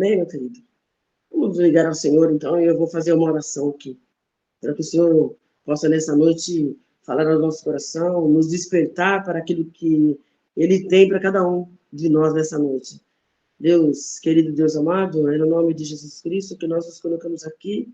Amém, meu querido? Vamos ligar ao Senhor, então, e eu vou fazer uma oração aqui, para que o Senhor possa, nessa noite, falar ao nosso coração, nos despertar para aquilo que Ele tem para cada um de nós nessa noite. Deus, querido Deus amado, é no nome de Jesus Cristo que nós nos colocamos aqui.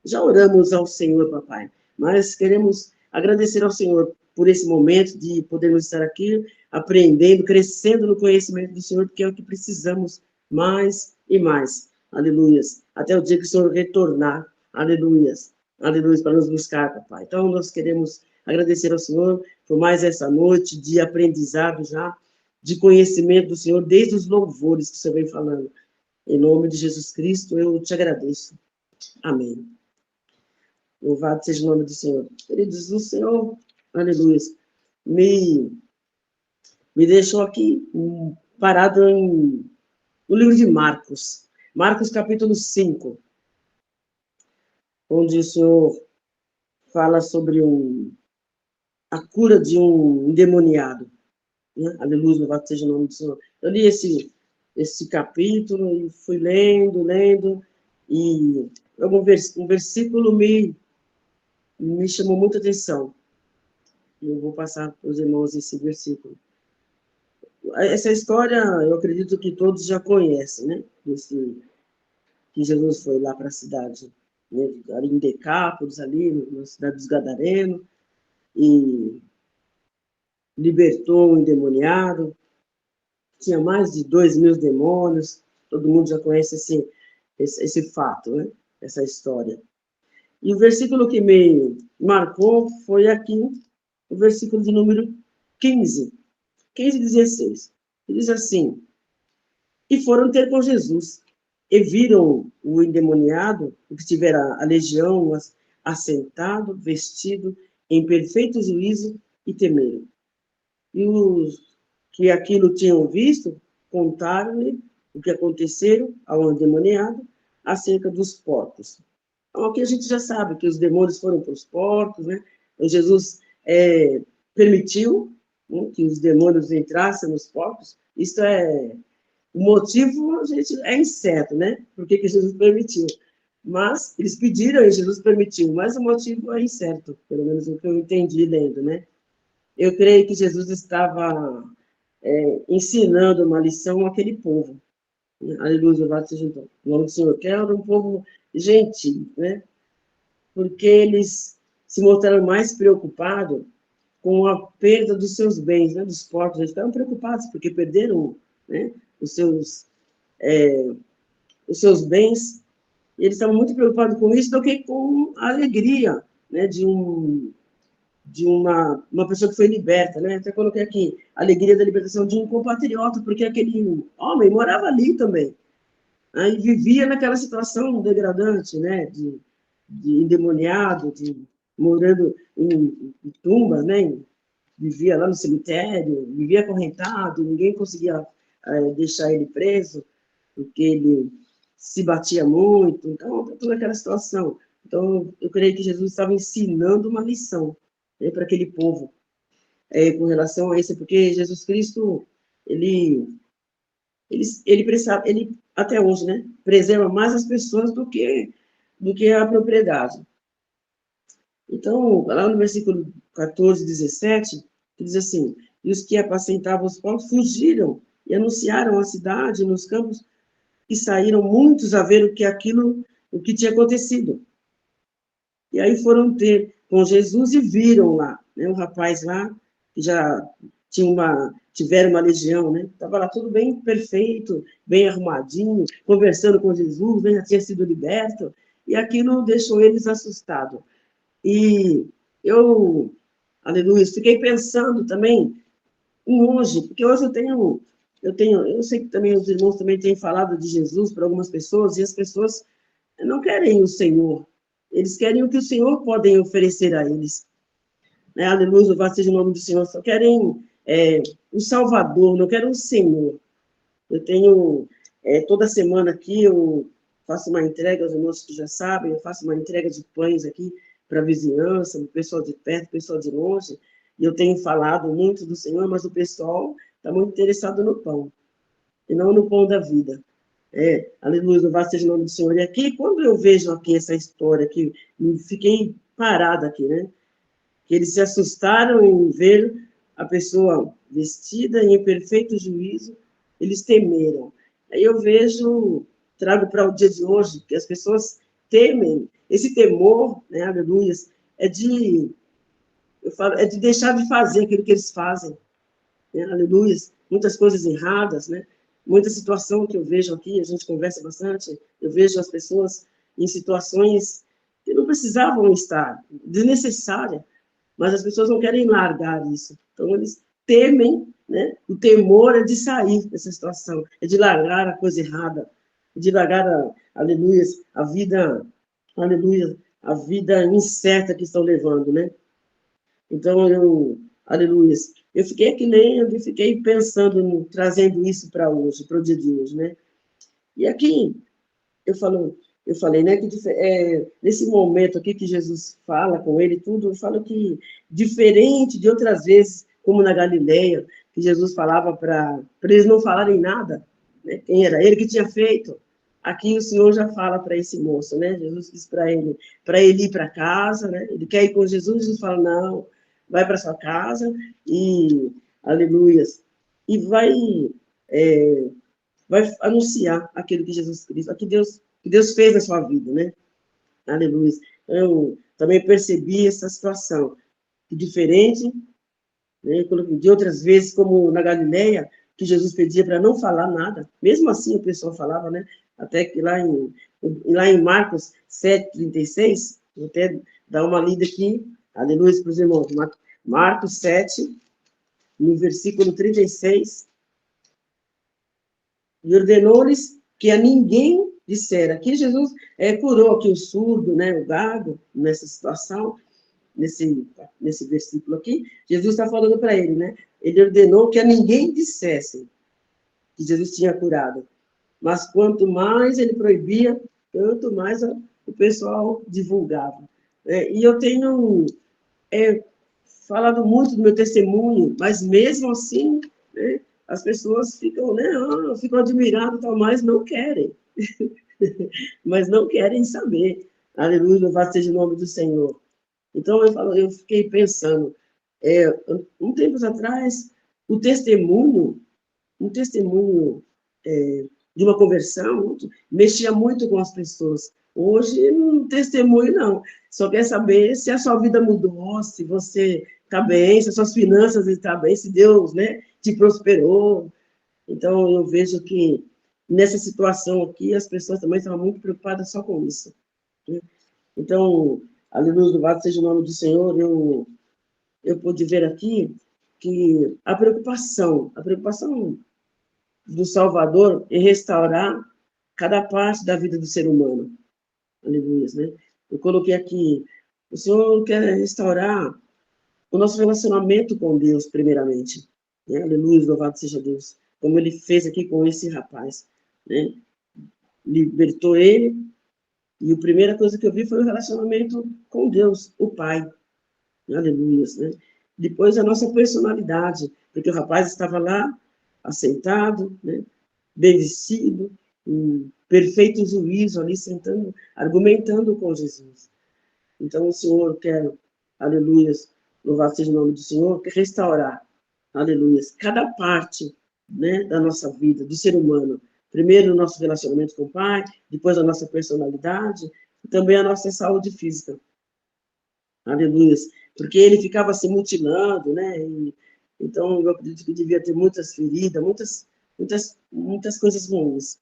Já oramos ao Senhor, papai, mas queremos agradecer ao Senhor por esse momento de podermos estar aqui aprendendo, crescendo no conhecimento do Senhor, porque é o que precisamos mais e mais. Aleluias. Até o dia que o Senhor retornar. Aleluias. Aleluias, para nos buscar, papai. Então, nós queremos agradecer ao Senhor por mais essa noite de aprendizado já, de conhecimento do Senhor, desde os louvores que o Senhor vem falando. Em nome de Jesus Cristo, eu te agradeço. Amém. Louvado seja o nome do Senhor. Queridos, o Senhor, aleluia, me, me deixou aqui parado no livro de Marcos. Marcos, capítulo 5, onde o Senhor fala sobre a cura de um endemoniado. Né? Aleluia, louvado seja o nome do Senhor. Eu li esse capítulo e fui lendo, e um versículo me chamou muita atenção. Eu vou passar para os irmãos esse versículo. Essa história, eu acredito que todos já conhecem, né? Que Jesus foi lá para a cidade, né? Ali em Decápolis, ali, na cidade dos Gadarenos, e libertou um endemoniado. Tinha mais de 2.000 demônios. Todo mundo já conhece esse fato, né? Essa história. E o versículo que me marcou foi aqui, o versículo de número 15, 16. Ele diz assim: e foram ter com Jesus, e viram o endemoniado, o que tivera a legião, assentado, vestido, em perfeito juízo, e temeram. E os que aquilo tinham visto, contaram-lhe o que aconteceu ao endemoniado acerca dos porcos. Então, aqui a gente já sabe que os demônios foram para os porcos, né? Então, Jesus permitiu, né, que os demônios entrassem nos porcos. Isso o motivo, a gente, é incerto, né? Por que Jesus permitiu? Mas eles pediram e Jesus permitiu, mas o motivo é incerto, pelo menos o que eu entendi lendo, né? Eu creio que Jesus estava ensinando uma lição àquele povo. Aleluia, louvado seja o nome do Senhor. Que era um povo gentil, né? Porque eles se mostraram mais preocupados com a perda dos seus bens, né? Dos porcos. Eles estavam preocupados porque perderam, né? Os seus bens. E eles estavam muito preocupados com isso do que com a alegria, né? De uma pessoa que foi liberta, né? Até coloquei aqui, a alegria da libertação de um compatriota, porque aquele homem morava ali também. Aí vivia naquela situação degradante, né? De endemoniado, morando em tumbas, né? Vivia lá no cemitério, vivia acorrentado, ninguém conseguia deixar ele preso, porque ele se batia muito. Então, toda aquela situação. Então, eu creio que Jesus estava ensinando uma lição, né, para aquele povo, com relação a isso, porque Jesus Cristo, ele até hoje, né, preserva mais as pessoas do que a propriedade. Então, lá no versículo 14, 17, diz assim: e os que apacentavam os porcos fugiram e anunciaram a cidade nos campos, e saíram muitos a ver o que tinha acontecido. E aí foram ter com Jesus e viram lá, né, um rapaz lá, que já tiveram uma legião, né? Estava lá tudo bem perfeito, bem arrumadinho, conversando com Jesus, já tinha sido liberto, e aquilo deixou eles assustados. E eu, aleluia, fiquei pensando também em hoje, porque hoje eu sei que também os irmãos também têm falado de Jesus para algumas pessoas, e as pessoas não querem o Senhor, eles querem o que o Senhor pode oferecer a eles. Né? Aleluia, louvado seja o nome do Senhor, só querem o Salvador, não querem o Senhor. Eu tenho, toda semana aqui, eu faço uma entrega, os irmãos que já sabem, eu faço uma entrega de pães aqui para a vizinhança, o pessoal de perto, o pessoal de longe, e eu tenho falado muito do Senhor, mas o pessoal está muito interessado no pão, e não no pão da vida. Aleluia, louvado seja o nome do Senhor. E aqui, quando eu vejo aqui essa história, que fiquei parada aqui, né? Que eles se assustaram em ver a pessoa vestida em perfeito juízo, eles temeram. Aí eu vejo, trago para o dia de hoje, que as pessoas temem. Esse temor, né, aleluia, é de deixar de fazer aquilo que eles fazem, né, aleluia. Muitas coisas erradas, né? Muita situação que eu vejo aqui, a gente conversa bastante, eu vejo as pessoas em situações que não precisavam estar, desnecessária, mas as pessoas não querem largar isso. Então, eles temem, né? O temor é de sair dessa situação, é de largar a coisa errada, de largar, aleluia, a vida, aleluia, a vida incerta que estão levando, né? Então, aleluia, eu fiquei aqui lendo e fiquei pensando, trazendo isso para hoje, para o dia de hoje, né? E aqui, eu falo, eu falei, né, que nesse momento aqui que Jesus fala com ele, tudo, eu falo que, diferente de outras vezes, como na Galileia, que Jesus falava para eles não falarem nada, né, quem era ele que tinha feito, aqui o Senhor já fala para esse moço, né, Jesus diz para ele ir para casa, né, ele quer ir com Jesus, Jesus fala, não, vai para sua casa, e, aleluias, e é, vai anunciar aquilo que Jesus Cristo, que Deus fez na sua vida, né? Aleluia. Eu também percebi essa situação, que diferente, né, de outras vezes, como na Galileia, que Jesus pedia para não falar nada, mesmo assim o pessoal falava, né? Até que lá em Marcos 7:36, vou até dar uma lida aqui, aleluia para os irmãos, Marcos 7, no versículo 36, e ordenou-lhes que a ninguém dissera. Aqui Jesus curou aqui o surdo, né, o gago, nessa situação, nesse versículo aqui. Jesus está falando para ele, né? Ele ordenou que a ninguém dissesse que Jesus tinha curado. Mas quanto mais ele proibia, tanto mais o pessoal divulgava. E eu tenho falado muito do meu testemunho, mas mesmo assim, né, as pessoas ficam, né, ficam admiradas, tal, mas não querem. Mas não querem saber. Aleluia, louvado seja o nome do Senhor. Então, eu fiquei pensando, um tempo atrás, o testemunho, um testemunho de uma conversão, mexia muito com as pessoas. Hoje, não testemunho, não. Só quer saber se a sua vida mudou, se você está bem, se as suas finanças estão bem, se Deus, né, te prosperou. Então, eu vejo que nessa situação aqui, as pessoas também estavam muito preocupadas só com isso, né? Então, aleluia, louvado seja o nome do Senhor, eu pude ver aqui que a preocupação do Salvador em restaurar cada parte da vida do ser humano. Aleluia, né? Eu coloquei aqui, o Senhor quer restaurar o nosso relacionamento com Deus, primeiramente, né? Aleluia, louvado seja Deus, como ele fez aqui com esse rapaz, né? Libertou ele, e a primeira coisa que eu vi foi o relacionamento com Deus, o Pai. Aleluia, né? Depois a nossa personalidade, porque o rapaz estava lá, assentado, né? Bem vestido, em perfeito juízo ali, sentando, argumentando com Jesus. Então o Senhor quer, aleluia, louvado seja o nome do Senhor, quer restaurar, aleluia, cada parte, né, da nossa vida, do ser humano. Primeiro o nosso relacionamento com o Pai, depois a nossa personalidade, e também a nossa saúde física. Aleluia. Porque ele ficava se mutilando, né? Então, eu acredito que devia ter muitas feridas, muitas coisas ruins.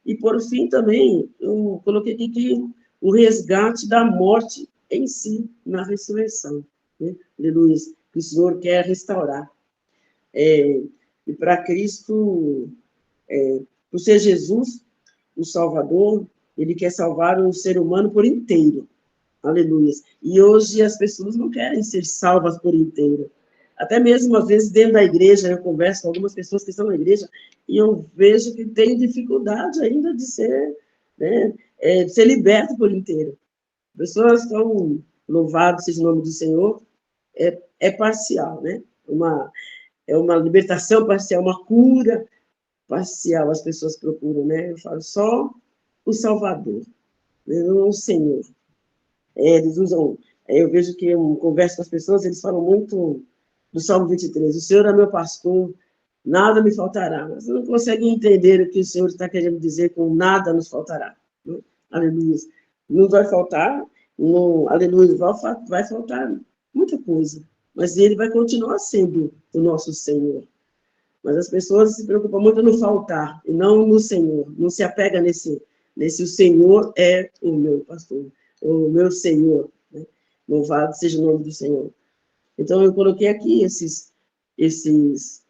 E, por fim, também, eu coloquei aqui que o resgate da morte em si, na ressurreição, né? Aleluia. Que o Senhor quer restaurar. E para Cristo, por ser Jesus, o Salvador, ele quer salvar o ser humano por inteiro. Aleluia. E hoje as pessoas não querem ser salvas por inteiro. Até mesmo, às vezes, dentro da igreja, eu converso com algumas pessoas que estão na igreja e eu vejo que tem dificuldade ainda de ser, né, de ser liberto por inteiro. Pessoas estão, louvado seja o nome do Senhor, parcial, né? É uma libertação parcial, uma cura, parcial as pessoas procuram, né? Eu falo só o Salvador, né? Não o Senhor. Eles usam, eu vejo que eu converso com as pessoas, eles falam muito do Salmo 23, o Senhor é meu pastor, nada me faltará. Mas não conseguem entender o que o Senhor está querendo dizer com nada nos faltará. Né? Aleluia. Não vai faltar, não, aleluia, vai faltar muita coisa, mas ele vai continuar sendo o nosso Senhor. Mas as pessoas se preocupam muito no faltar, e não no Senhor. Não se apega nesse o Senhor é o meu pastor, o meu Senhor. Né? Louvado seja o nome do Senhor. Então, eu coloquei aqui esses motivos,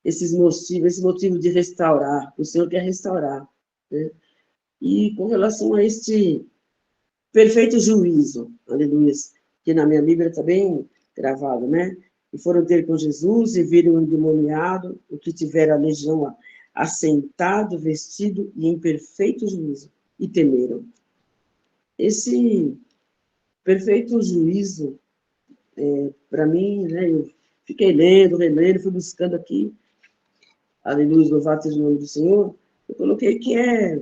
esse motivo de restaurar. O Senhor quer restaurar. Né? E com relação a este perfeito juízo, aleluia, que na minha Bíblia está bem gravado, né? E foram ter com Jesus e viram o endemoniado, o que tivera a legião assentado, vestido e em perfeito juízo, e temeram. Esse perfeito juízo, para mim, né, eu fiquei lendo, relendo, fui buscando aqui, aleluia, louvado seja o nome do Senhor, eu coloquei que é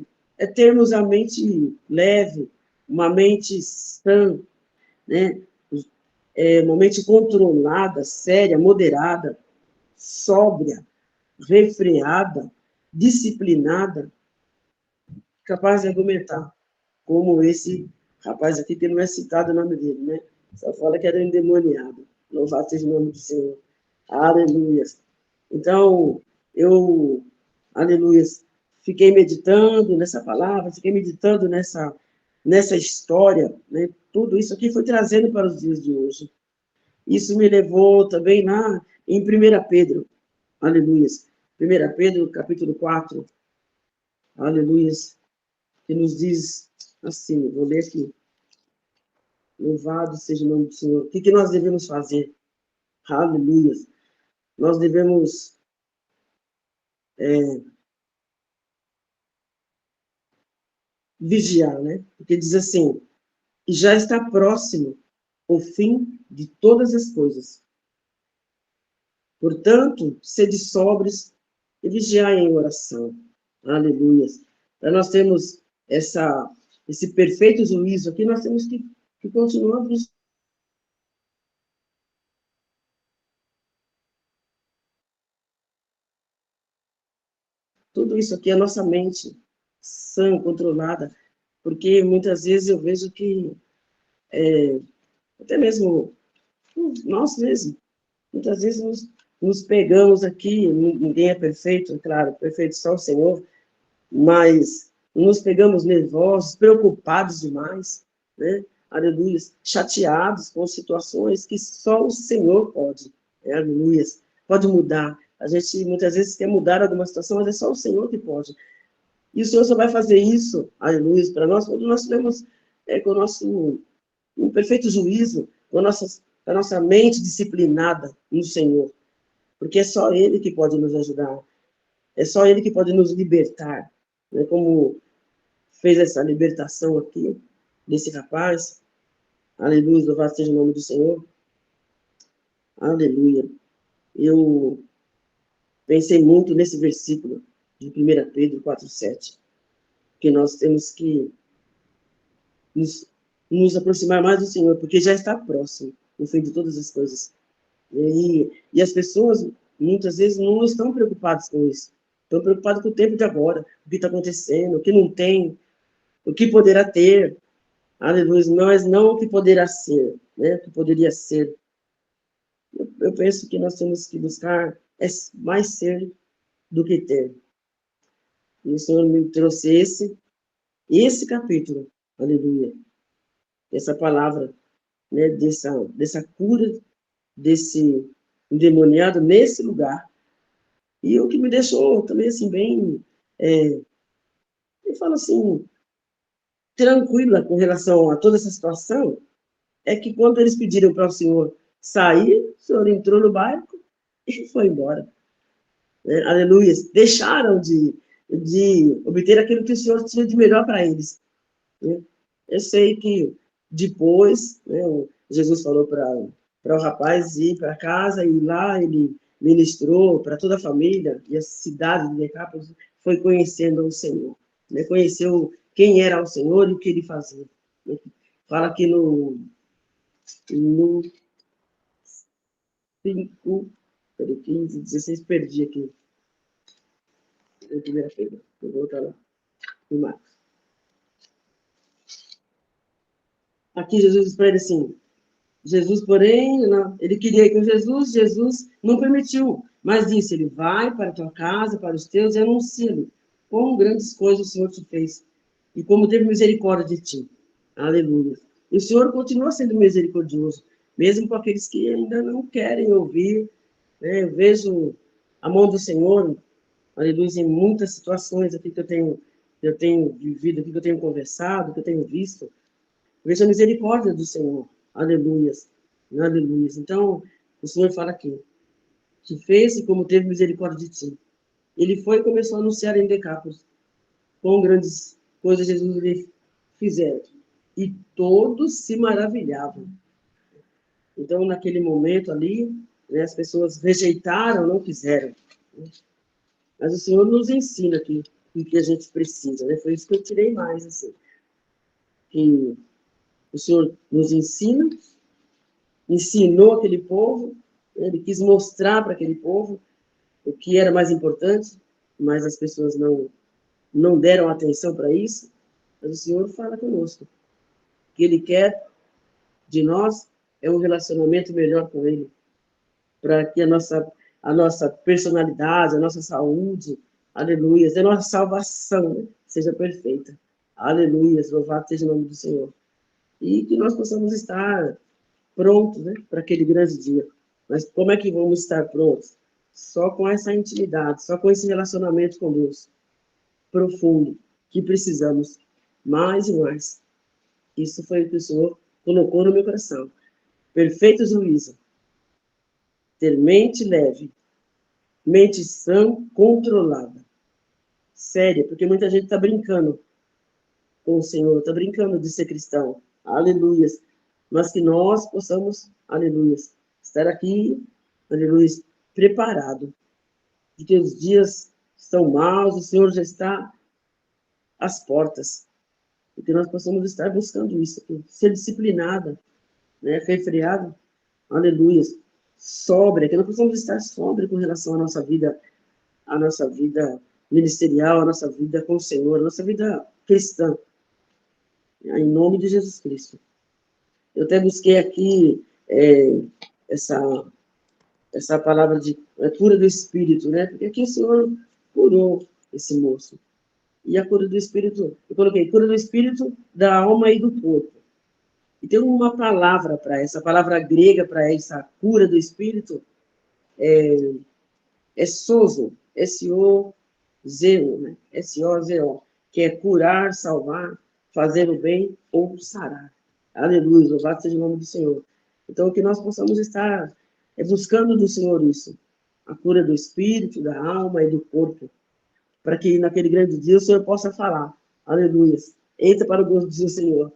termos a mente leve, uma mente sã, né? Uma mente controlada, séria, moderada, sóbria, refreada, disciplinada, capaz de argumentar, como esse rapaz aqui, que não é citado o nome dele, né? Só fala que era endemoniado. Louvado seja o nome do Senhor. Aleluia. Então, eu, aleluia, fiquei meditando nessa palavra, fiquei meditando nessa história, né? Tudo isso aqui foi trazendo para os dias de hoje. Isso me levou também em 1 Pedro, aleluia. 1 Pedro, capítulo 4, aleluia, que nos diz assim, vou ler aqui. Louvado seja o nome do Senhor. O que nós devemos fazer? Aleluia. Nós devemos vigiar, né? Porque diz assim, e já está próximo o fim de todas as coisas. Portanto, sede sóbrios e vigiai em oração. Aleluia. Para nós termos esse perfeito juízo aqui, nós temos que continuar vigiando. Tudo isso aqui é a nossa mente sã, controlada, porque muitas vezes eu vejo que, até mesmo nós mesmos, muitas vezes nos pegamos aqui, ninguém é perfeito, claro, perfeito só o Senhor, mas nos pegamos nervosos, preocupados demais, né? Aleluia, chateados com situações que só o Senhor pode, né? Aleluia, pode mudar. A gente muitas vezes quer mudar alguma situação, mas é só o Senhor que pode. E o Senhor só vai fazer isso, aleluia, para nós, quando nós estivermos com o nosso um perfeito juízo, com a nossa mente disciplinada no Senhor. Porque é só Ele que pode nos ajudar, é só Ele que pode nos libertar. Né? Como fez essa libertação aqui, desse rapaz, aleluia, louvado seja o nome do Senhor, aleluia. Eu pensei muito nesse versículo de 1 Pedro 4,7, que nós temos que nos aproximar mais do Senhor, porque já está próximo o fim de todas as coisas. E as pessoas, muitas vezes, não estão preocupadas com isso. Estão preocupadas com o tempo de agora, o que está acontecendo, o que não tem, o que poderá ter. Aleluia, mas não o que poderá ser, né? O que poderia ser. Eu penso que nós temos que buscar mais ser do que ter. E o Senhor me trouxe esse capítulo, aleluia, essa palavra, né, dessa cura, desse endemoniado nesse lugar. E o que me deixou também, assim, bem, eu falo assim, tranquila com relação a toda essa situação, é que quando eles pediram para o Senhor sair, o Senhor entrou no barco e foi embora. Né? Aleluia. Deixaram de obter aquilo que o Senhor tinha de melhor para eles. Né? Eu sei que depois, né, Jesus falou para o rapaz ir para casa, e lá ele ministrou para toda a família, e a cidade de Decápolis foi conhecendo o Senhor, né? Conheceu quem era o Senhor e o que ele fazia. Fala aqui no 5, 15, 16, perdi aqui. Na primeira-feira, vou voltar lá, em Marcos. Aqui Jesus diz para ele assim, Jesus, porém, não, ele queria ir com Jesus, Jesus não permitiu, mas disse, ele vai para a tua casa, para os teus, e anuncia-lhe quão grandes coisas o Senhor te fez, e como teve misericórdia de ti. Aleluia. E o Senhor continua sendo misericordioso, mesmo com aqueles que ainda não querem ouvir, né? Eu vejo a mão do Senhor, aleluia, em muitas situações aqui que eu tenho vivido, aqui que eu tenho conversado, que eu tenho visto, veja a misericórdia do Senhor. Aleluias. Aleluias. Então, o Senhor fala aqui, que fez e como teve misericórdia de ti. Ele foi e começou a anunciar em Decápolis, quão grandes coisas Jesus lhe fizeram. E todos se maravilhavam. Então, naquele momento ali, né, as pessoas rejeitaram, não quiseram. Mas o Senhor nos ensina aqui o que a gente precisa, né? Foi isso que eu tirei mais, assim. Que o Senhor nos ensina, ensinou aquele povo, né? Ele quis mostrar para aquele povo o que era mais importante, mas as pessoas não deram atenção para isso. Mas o Senhor fala conosco. O que Ele quer de nós é um relacionamento melhor com Ele, para que a nossa personalidade, a nossa saúde, aleluia, a nossa salvação, né, seja perfeita. Aleluia, louvado seja o nome do Senhor. E que nós possamos estar prontos, né, para aquele grande dia. Mas como é que vamos estar prontos? Só com essa intimidade, só com esse relacionamento com Deus profundo, que precisamos mais e mais. Isso foi o que o Senhor colocou no meu coração. Perfeito juízo, ter mente leve, mente sã, controlada. Séria, porque muita gente está brincando com o Senhor, está brincando de ser cristão. Aleluias. Mas que nós possamos, aleluias, estar aqui, aleluias, preparado. Porque os dias estão maus, o Senhor já está às portas. E que nós possamos estar buscando isso, ser disciplinada, né, refreada, aleluias, sóbria, que nós possamos estar sóbria com relação à nossa vida ministerial, à nossa vida com o Senhor, à nossa vida cristã, em nome de Jesus Cristo. Eu até busquei aqui essa palavra de cura do Espírito, né? Porque aqui o Senhor curou esse moço. E a cura do Espírito, eu coloquei cura do Espírito, da alma e do corpo. E tem uma palavra para essa palavra grega para essa cura do Espírito, sozo, S-O-Z-O, né? S-O-Z-O, que é curar, salvar, fazer o bem ou sarar. Aleluia, louvado seja o nome do Senhor. Então, que nós possamos estar buscando do Senhor isso, a cura do espírito, da alma e do corpo, para que naquele grande dia o Senhor possa falar. Aleluia. Entra para o gozo do Senhor.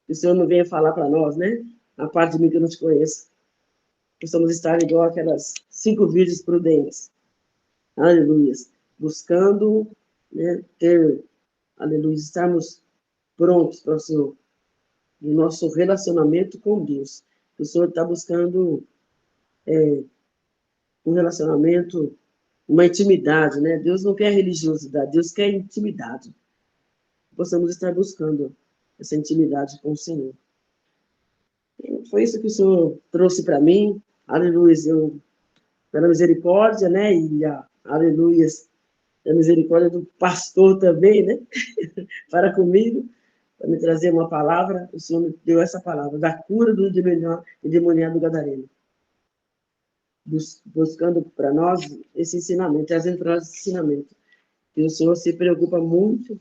Que o Senhor não venha falar para nós, né? A parte de mim que eu não te conheço. Possamos estar igual aquelas 5 virgens prudentes. Aleluia. Buscando, né, aleluia, estarmos prontos para o Senhor, no nosso relacionamento com Deus. O Senhor está buscando um relacionamento, uma intimidade, né? Deus não quer religiosidade, Deus quer intimidade. Possamos estar buscando essa intimidade com o Senhor. E foi isso que o Senhor trouxe para mim. Aleluia, pela misericórdia, né? E aleluia, a misericórdia do pastor também, né? Para comigo, para me trazer uma palavra, o Senhor me deu essa palavra, da cura do endemoniado gadareno. Buscando para nós esse ensinamento, trazendo para nós esse ensinamento. E o Senhor se preocupa muito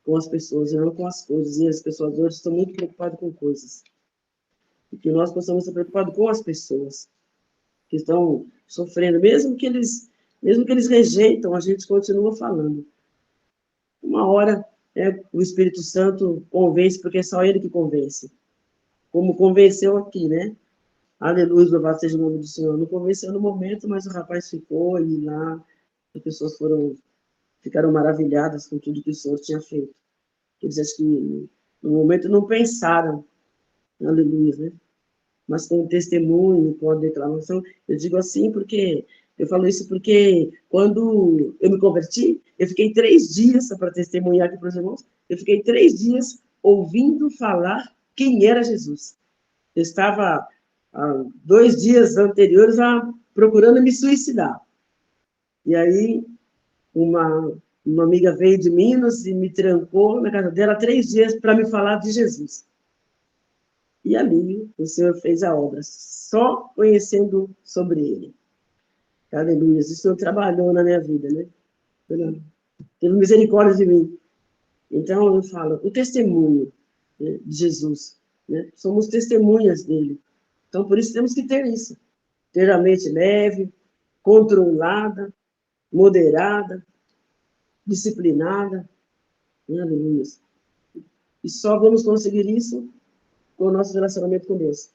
com as pessoas, e não com as coisas. E as pessoas hoje estão muito preocupadas com coisas. E que nós possamos estar preocupados com as pessoas que estão sofrendo, mesmo que eles rejeitam, a gente continua falando. Uma hora, né, o Espírito Santo convence, porque é só ele que convence. Como convenceu aqui, né? Aleluia, louvado seja o nome do Senhor. Não convenceu no momento, mas o rapaz ficou e lá as pessoas ficaram maravilhadas com tudo que o Senhor tinha feito. Eles acho que no momento não pensaram, aleluia, né? Mas com o testemunho, com a declaração, eu digo assim porque, eu falo isso porque quando eu me converti, eu fiquei 3 dias, só para testemunhar aqui para os irmãos, eu fiquei 3 dias ouvindo falar quem era Jesus. Eu estava, 2 dias anteriores, procurando me suicidar. E aí, uma amiga veio de Minas e me trancou na casa dela 3 dias para me falar de Jesus. E ali o Senhor fez a obra, só conhecendo sobre ele. Aleluia. O Senhor trabalhou na minha vida, né? Teve misericórdia de mim. Então, eu falo, o testemunho, né, de Jesus, né? Somos testemunhas dele. Então, por isso temos que ter isso. Ter a mente leve, controlada, moderada, disciplinada. Né? Aleluia. E só vamos conseguir isso com o nosso relacionamento com Deus.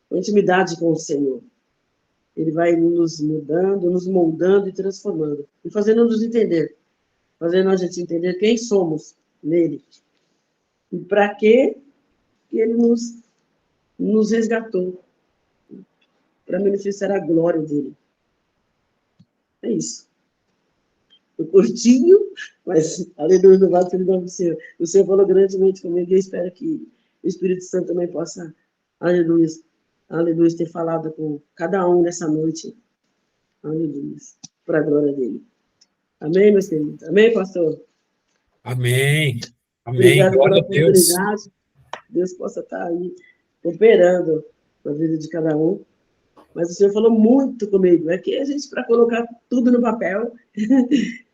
Com a intimidade com o Senhor. Ele vai nos mudando, nos moldando e transformando. E fazendo-nos entender. Fazendo a gente entender quem somos nele. E para que ele nos resgatou. Para manifestar a glória dele. É isso. O curtinho, mas aleluia, louvado seja o nome do Senhor. O Senhor falou grandemente comigo e eu espero que o Espírito Santo também possa, aleluia, aleluia, ter falado com cada um nessa noite. Aleluia, para a glória dele. Amém, meus queridos? Amém, pastor? Amém. Amém. Obrigado pela Glória a Deus. oportunidade. Deus possa estar aí operando na vida de cada um. Mas o Senhor falou muito comigo. É que a gente, para colocar tudo no papel,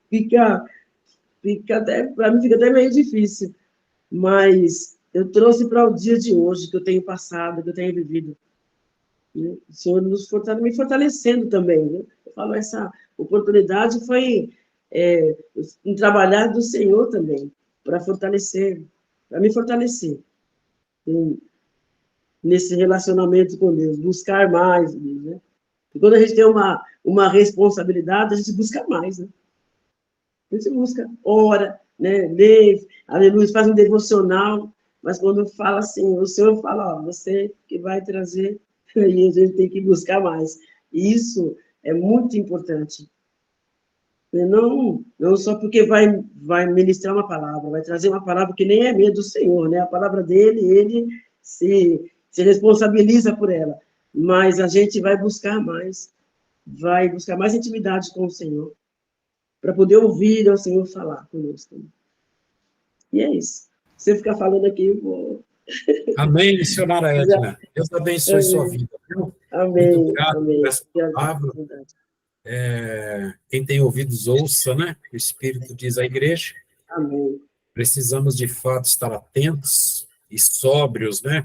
fica até, para mim, fica até meio difícil. Mas eu trouxe para o dia de hoje, que eu tenho passado, que eu tenho vivido. Né? O Senhor me fortalecendo também. Né? Eu falo, essa oportunidade foi um trabalhar do Senhor também, para fortalecer, para me fortalecer nesse relacionamento com Deus, buscar mais, né? E quando a gente tem uma responsabilidade, a gente busca mais, né? A gente busca, ora, né? Lê, aleluia, faz um devocional, mas quando fala assim, o Senhor fala, ó, você que vai trazer, aí a gente tem que buscar mais. E isso é muito importante. Não só porque vai ministrar uma palavra, vai trazer uma palavra que nem é minha, do Senhor, né? A palavra dele, ele se responsabiliza por ela. Mas a gente vai buscar mais intimidade com o Senhor, para poder ouvir o Senhor falar conosco. E é isso. Se eu ficar falando aqui, eu vou... Amém, missionária Edna. Deus abençoe sua Amém, vida. Viu? Muito amém, grato por amém. essa palavra. Quem tem ouvidos, ouça, né? O Espírito diz à igreja. Amém. Precisamos, de fato, estar atentos e sóbrios, né?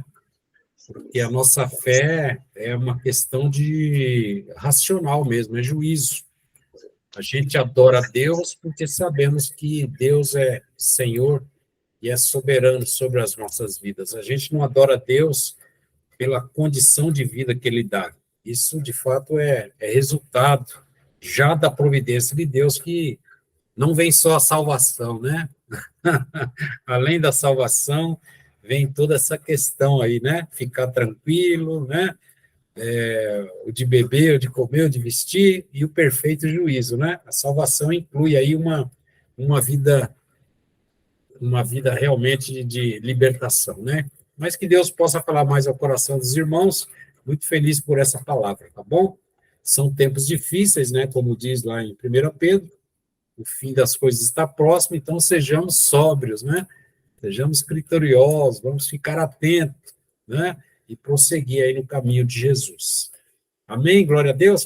Porque a nossa fé é uma questão de racional mesmo, é juízo. A gente adora a Deus porque sabemos que Deus é Senhor e é soberano sobre as nossas vidas. A gente não adora a Deus pela condição de vida que Ele dá. Isso, de fato, é resultado já da providência de Deus, que não vem só a salvação, né? Além da salvação, vem toda essa questão aí, né? Ficar tranquilo, né? O de beber, o de comer, o de vestir, e o perfeito juízo, né? A salvação inclui aí uma vida realmente de libertação, né? Mas que Deus possa falar mais ao coração dos irmãos, muito feliz por essa palavra, tá bom? São tempos difíceis, né? Como diz lá em 1 Pedro, o fim das coisas está próximo, então sejamos sóbrios, né? Sejamos criteriosos, vamos ficar atentos, né? E prosseguir aí no caminho de Jesus. Amém? Glória a Deus.